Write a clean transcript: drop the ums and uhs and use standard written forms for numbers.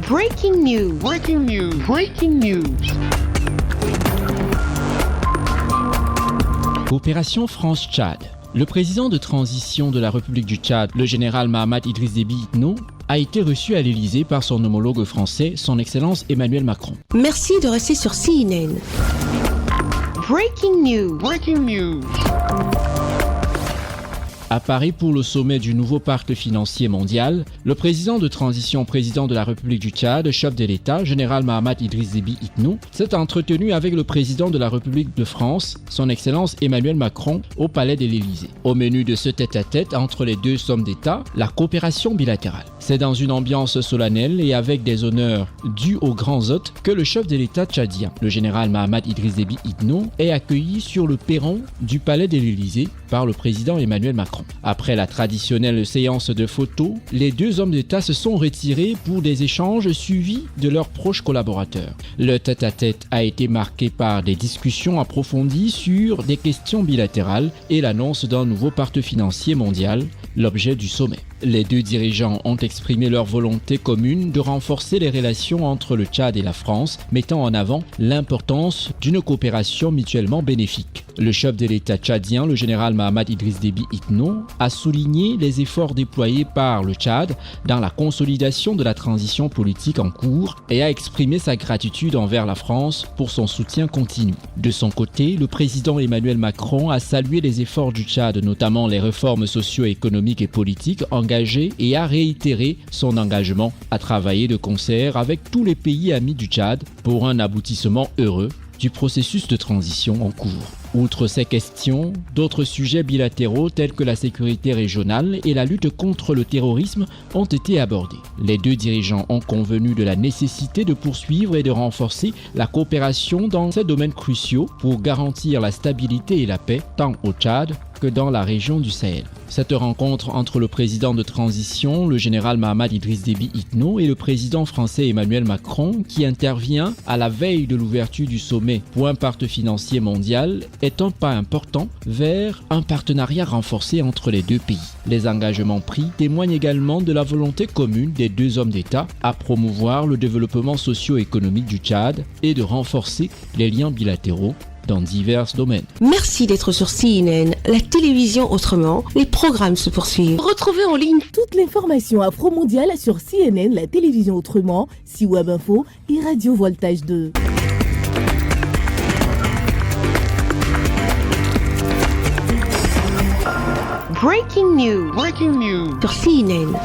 Breaking news. Breaking news. Breaking news. Coopération France-Tchad. Le président de transition de la République du Tchad, le général Mahamat Idriss Déby Itno, a été reçu à l'Élysée par son homologue français, son Excellence Emmanuel Macron. Merci de rester sur CNN. Breaking news. Breaking news. À Paris pour le sommet du nouveau pacte financier mondial, le président de transition, président de la République du Tchad, chef de l'État, général Mahamat Idriss Déby Itno, s'est entretenu avec le président de la République de France, son Excellence Emmanuel Macron, au palais de l'Élysée. Au menu de ce tête-à-tête entre les deux hommes d'État, la coopération bilatérale. C'est dans une ambiance solennelle et avec des honneurs dus aux grands hôtes que le chef de l'État tchadien, le général Mahamat Idriss Déby Itno, est accueilli sur le perron du palais de l'Élysée par le président Emmanuel Macron. Après la traditionnelle séance de photos, les deux hommes d'État se sont retirés pour des échanges suivis de leurs proches collaborateurs. Le tête-à-tête a été marqué par des discussions approfondies sur des questions bilatérales et l'annonce d'un nouveau pacte financier mondial, l'objet du sommet. Les deux dirigeants ont exprimé leur volonté commune de renforcer les relations entre le Tchad et la France, mettant en avant l'importance d'une coopération mutuellement bénéfique. Le chef de l'État tchadien, le général Mahamat Idriss Déby Itno, a souligné les efforts déployés par le Tchad dans la consolidation de la transition politique en cours et a exprimé sa gratitude envers la France pour son soutien continu. De son côté, le président Emmanuel Macron a salué les efforts du Tchad, notamment les réformes socio-économiques et politiques engagées, et a réitéré son engagement à travailler de concert avec tous les pays amis du Tchad pour un aboutissement heureux du processus de transition en cours. Outre ces questions, d'autres sujets bilatéraux tels que la sécurité régionale et la lutte contre le terrorisme ont été abordés. Les deux dirigeants ont convenu de la nécessité de poursuivre et de renforcer la coopération dans ces domaines cruciaux pour garantir la stabilité et la paix tant au Tchad que dans la région du Sahel. Cette rencontre entre le président de transition, le général Mahamat Idriss Déby Itno, et le président français Emmanuel Macron, qui intervient à la veille de l'ouverture du sommet pour un pacte financier mondial, est un pas important vers un partenariat renforcé entre les deux pays. Les engagements pris témoignent également de la volonté commune des deux hommes d'État à promouvoir le développement socio-économique du Tchad et de renforcer les liens bilatéraux dans divers domaines. Merci d'être sur CNN, la télévision autrement. Les programmes se poursuivent. Retrouvez en ligne toute l'information afro-mondiale sur CNN, la télévision autrement, C-Web Info et Radio Voltage 2. Breaking news. Breaking news. sur CNN.